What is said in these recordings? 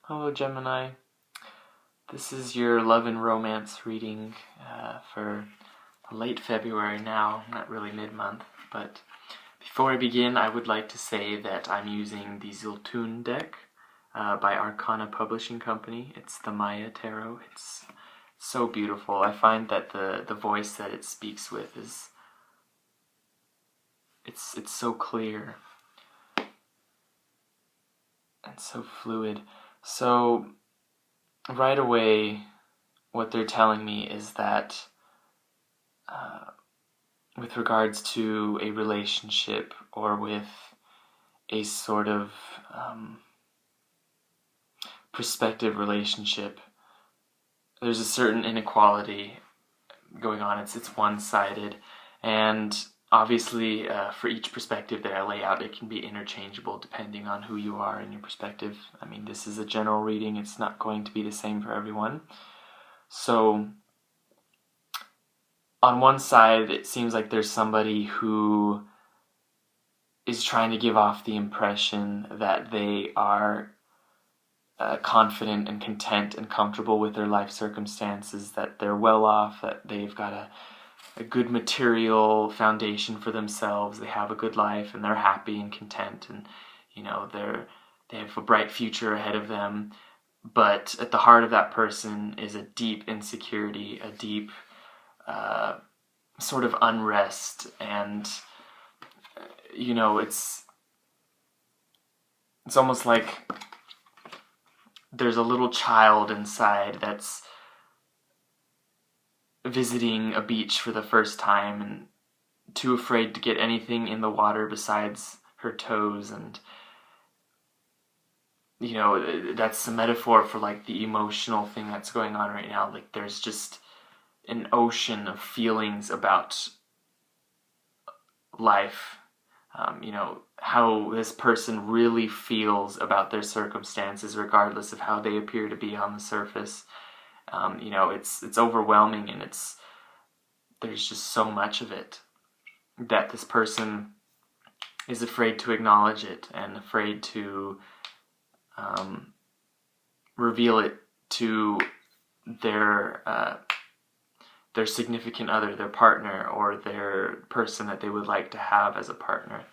Hello, Gemini. This is your love and romance reading for late February now, not really mid-month. But before I begin, I would like to say that I'm using the Ziltun deck by Arcana Publishing Company. It's the Maya Tarot. It's so beautiful. I find that the voice that it speaks with is it's so clear and so fluid. So right away, what they're telling me is that with regards to a relationship or with a sort of prospective relationship, there's a certain inequality going on. It's one-sided, and obviously for each perspective that I lay out, it can be interchangeable depending on who you are and your perspective. I mean, this is a general reading. It's not going to be the same for everyone. So on one side, it seems like there's somebody who is trying to give off the impression that they are confident and content and comfortable with their life circumstances, that they're well off, that they've got a good material foundation for themselves, they have a good life, and they're happy and content, and they have a bright future ahead of them. But at the heart of that person is a deep insecurity, a deep sort of unrest, and it's almost like there's a little child inside that's visiting a beach for the first time and too afraid to get anything in the water besides her toes, and that's a metaphor for like the emotional thing that's going on right now. Like there's just an ocean of feelings about life, how this person really feels about their circumstances regardless of how they appear to be on the surface. It's overwhelming, and there's just so much of it that this person is afraid to acknowledge it and afraid to reveal it to their significant other, their partner, or their person that they would like to have as a partner.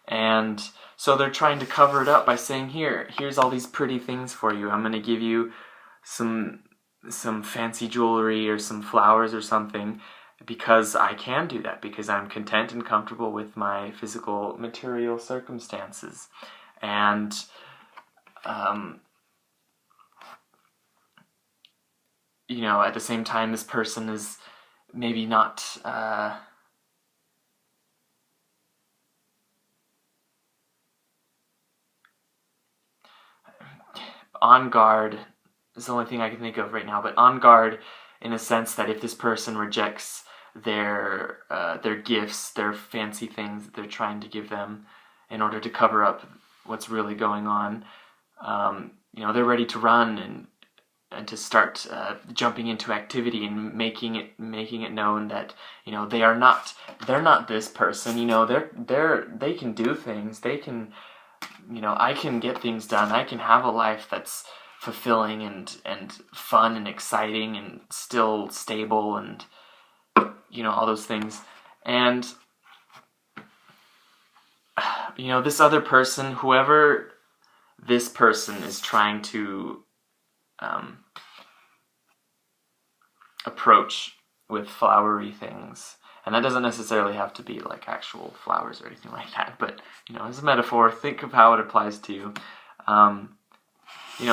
And so they're trying to cover it up by saying, here's all these pretty things for you. I'm going to give you some fancy jewelry or some flowers or something, because I can do that, because I'm content and comfortable with my physical material circumstances. And at the same time, this person is maybe not on guard is the only thing I can think of right now, but on guard in a sense that if this person rejects their gifts, their fancy things that they're trying to give them in order to cover up what's really going on, they're ready to run and to start jumping into activity and making it known that they're not this person. They can do things. They can, I can get things done. I can have a life that's fulfilling and fun and exciting and still stable and all those things. And this other person, whoever this person is trying to approach with flowery things, and that doesn't necessarily have to be like actual flowers or anything like that, but as a metaphor, think of how it applies to you.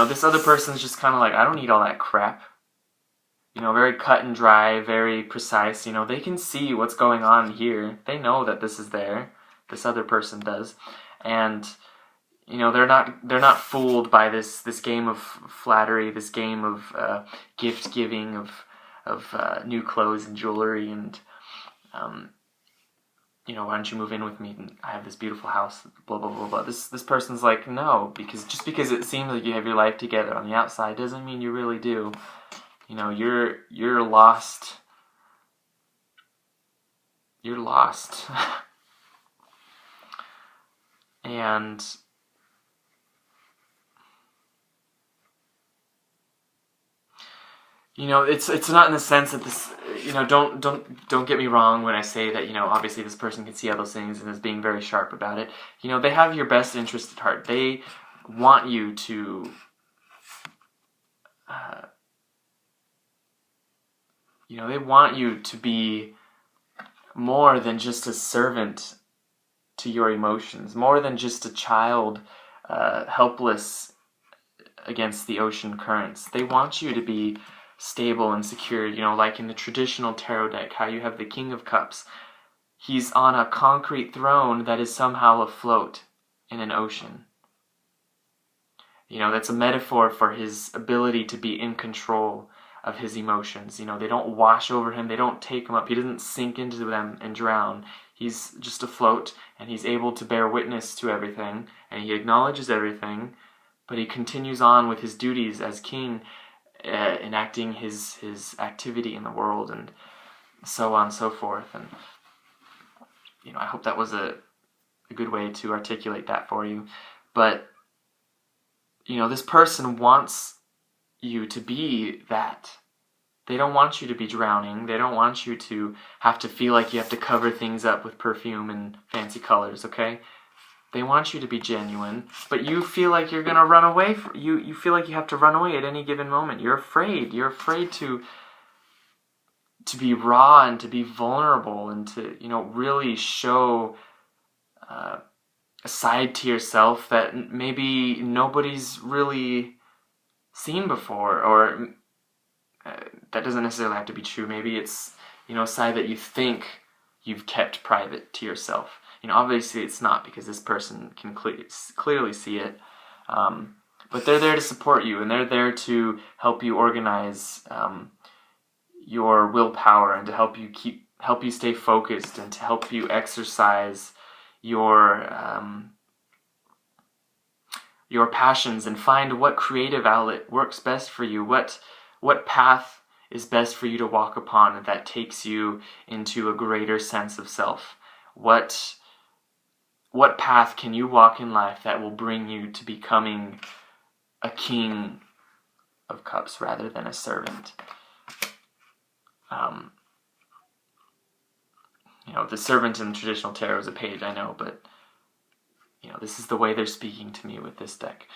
This other person's just kind of like, I don't need all that crap. Very cut and dry, very precise. They can see what's going on here. They know that this is there. This other person does, and they're not fooled by this game of flattery, this game of gift giving, of new clothes and jewelry, and why don't you move in with me? And I have this beautiful house, blah blah blah blah. This person's like, no, because just because it seems like you have your life together on the outside doesn't mean you really do. You're lost. You're lost. And you know, it's not in the sense that this, you know, don't get me wrong when I say that, you know, obviously this person can see all those things and is being very sharp about it. You know, they have your best interest at heart. They want you to, you know, they want you to be more than just a servant to your emotions, more than just a child helpless against the ocean currents. They want you to be stable and secure, you know, like in the traditional tarot deck, how you have the King of Cups. He's on a concrete throne that is somehow afloat in an ocean. You know, that's a metaphor for his ability to be in control of his emotions. You know, they don't wash over him, they don't take him up, he doesn't sink into them and drown. He's just afloat, and he's able to bear witness to everything, and he acknowledges everything, but he continues on with his duties as king, enacting his activity in the world, and so on and so forth. And you know, I hope that was a good way to articulate that for you. But you know, this person wants you to be that. They don't want you to be drowning. They don't want you to have to feel like you have to cover things up with perfume and fancy colors, okay? They want you to be genuine, but you feel like you're going to run away. You feel like you have to run away at any given moment. You're afraid. You're afraid to be raw and to be vulnerable and to, you know, really show a side to yourself that maybe nobody's really seen before, or that doesn't necessarily have to be true. Maybe it's, you know, a side that you think you've kept private to yourself. You know, obviously it's not, because this person can clearly see it. But they're there to support you, and they're there to help you organize your willpower, and to help you stay focused, and to help you exercise your passions and find what creative outlet works best for you, what path is best for you to walk upon that takes you into a greater sense of self. What path can you walk in life that will bring you to becoming a King of Cups rather than a servant? You know, the servant in traditional tarot is a page, I know, but you know, this is the way they're speaking to me with this deck.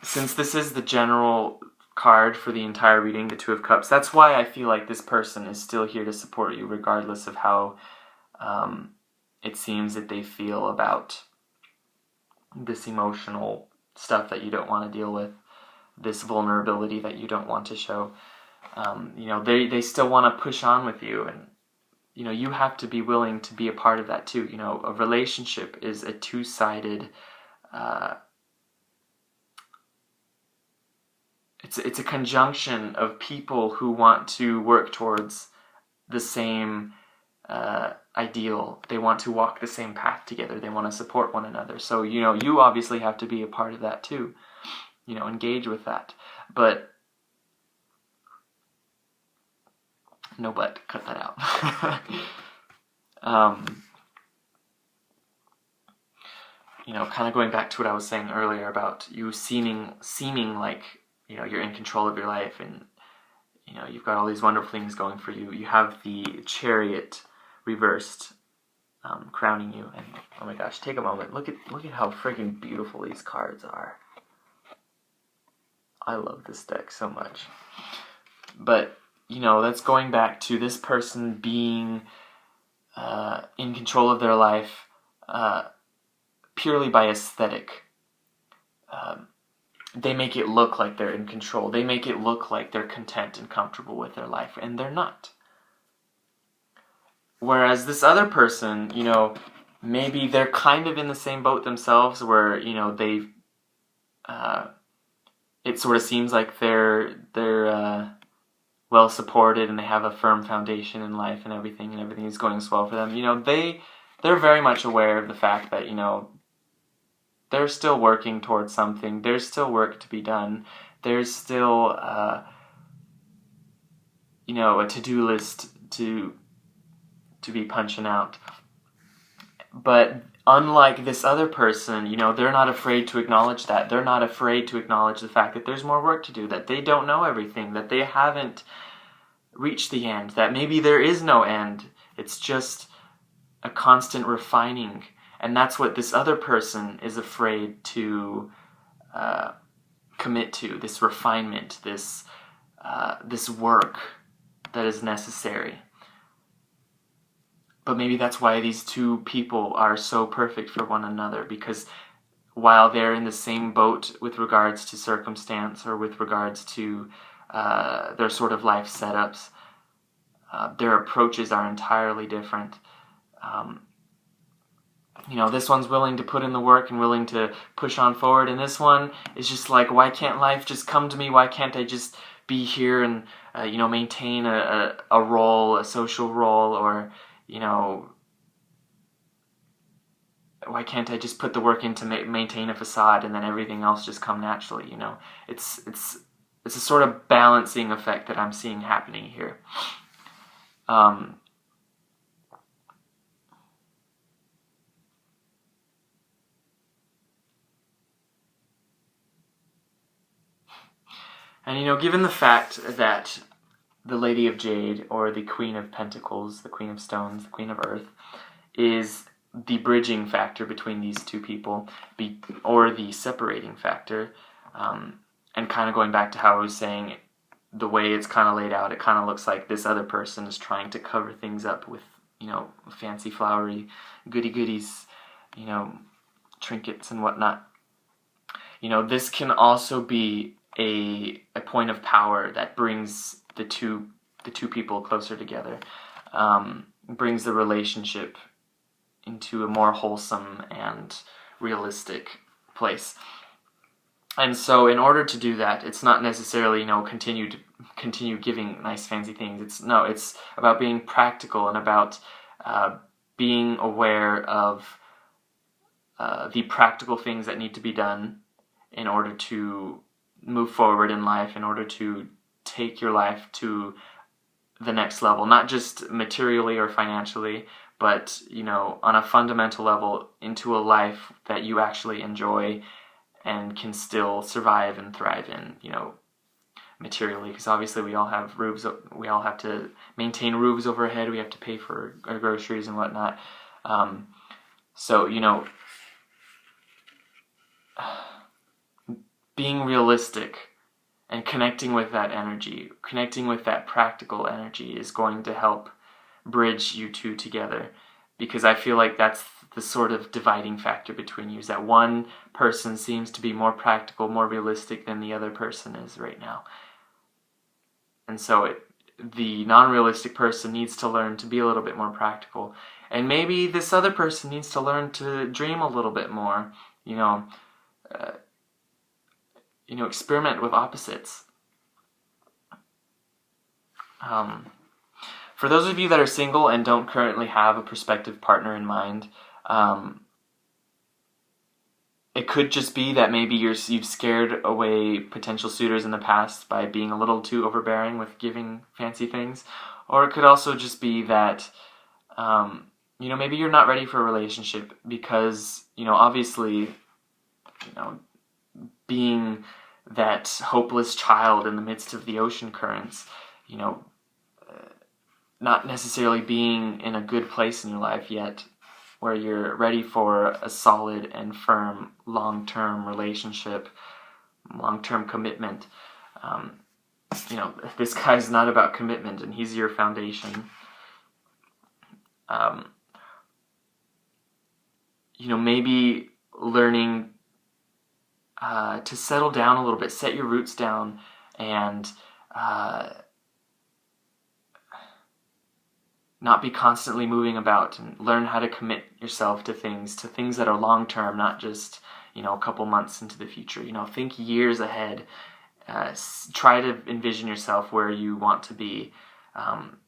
Since this is the general card for the entire reading, the Two of Cups, that's why I feel like this person is still here to support you, regardless of how it seems that they feel about this emotional stuff that you don't want to deal with, this vulnerability that you don't want to show. You know, they still want to push on with you, and you know, you have to be willing to be a part of that too. You know, a relationship is a two-sided, it's a conjunction of people who want to work towards the same ideal. They want to walk the same path together. They want to support one another. So, you know, you obviously have to be a part of that too. You know, engage with that. But no, but cut that out. You know, kind of going back to what I was saying earlier about you seeming like, you know, you're in control of your life, and you know, you've got all these wonderful things going for you. You have the Chariot reversed, crowning you, and oh my gosh, take a moment. Look at how freaking beautiful these cards are. I love this deck so much. But you know, that's going back to this person being in control of their life purely by aesthetic. They make it look like they're in control. They make it look like they're content and comfortable with their life, and they're not. Whereas this other person, you know, maybe they're kind of in the same boat themselves, where, you know, they've it sort of seems like they're well supported, and they have a firm foundation in life, and everything is going well for them. You know, they're very much aware of the fact that, you know, they're still working towards something. There's still work to be done. There's still you know, a to-do list to be punching out. But unlike this other person, you know, they're not afraid to acknowledge that. They're not afraid to acknowledge the fact that there's more work to do, that they don't know everything, that they haven't reached the end, that maybe there is no end. It's just a constant refining. And that's what this other person is afraid to commit to, this refinement, this work that is necessary. But maybe that's why these two people are so perfect for one another, because while they're in the same boat with regards to circumstance or with regards to their sort of life setups, their approaches are entirely different. You know, this one's willing to put in the work and willing to push on forward, and this one is just like, why can't life just come to me? Why can't I just be here and, you know, maintain a role, a social role, or, you know, why can't I just put the work in to maintain a facade and then everything else just come naturally, you know? It's a sort of balancing effect that I'm seeing happening here. And, you know, given the fact that the Lady of Jade, or the Queen of Pentacles, the Queen of Stones, the Queen of Earth, is the bridging factor between these two people, or the separating factor, and kind of going back to how I was saying, the way it's kind of laid out, it kind of looks like this other person is trying to cover things up with, you know, fancy flowery goodies, you know, trinkets and whatnot. You know, this can also be a point of power that brings the two people closer together, brings the relationship into a more wholesome and realistic place. And so in order to do that, it's not necessarily, you know, continue giving nice fancy things. It's about being practical and about being aware of the practical things that need to be done in order to move forward in life, in order to take your life to the next level, not just materially or financially, but, you know, on a fundamental level, into a life that you actually enjoy and can still survive and thrive in, you know, materially, because obviously we all have roofs, we all have to maintain roofs overhead, we have to pay for our groceries and whatnot. So, you know, being realistic and connecting with that energy, connecting with that practical energy, is going to help bridge you two together, because I feel like that's the sort of dividing factor between you, is that one person seems to be more practical, more realistic than the other person is right now. And so the non-realistic person needs to learn to be a little bit more practical. And maybe this other person needs to learn to dream a little bit more, you know, experiment with opposites. For those of you that are single and don't currently have a prospective partner in mind, it could just be that maybe you've scared away potential suitors in the past by being a little too overbearing with giving fancy things. Or it could also just be that, you know, maybe you're not ready for a relationship because, you know, obviously, you know, being that hopeless child in the midst of the ocean currents, you know, not necessarily being in a good place in your life yet where you're ready for a solid and firm long-term relationship, long-term commitment. You know, this guy's not about commitment, and he's your foundation. You know, maybe learning to settle down a little bit, set your roots down, and not be constantly moving about, and learn how to commit yourself to things that are long-term, not just, you know, a couple months into the future. You know, think years ahead. Try to envision yourself where you want to be,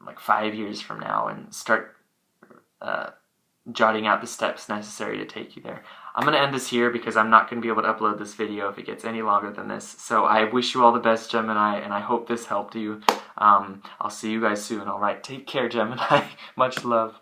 like 5 years from now, and start jotting out the steps necessary to take you there. I'm going to end this here because I'm not going to be able to upload this video if it gets any longer than this. So I wish you all the best, Gemini, and I hope this helped you. I'll see you guys soon, alright? Take care, Gemini. Much love.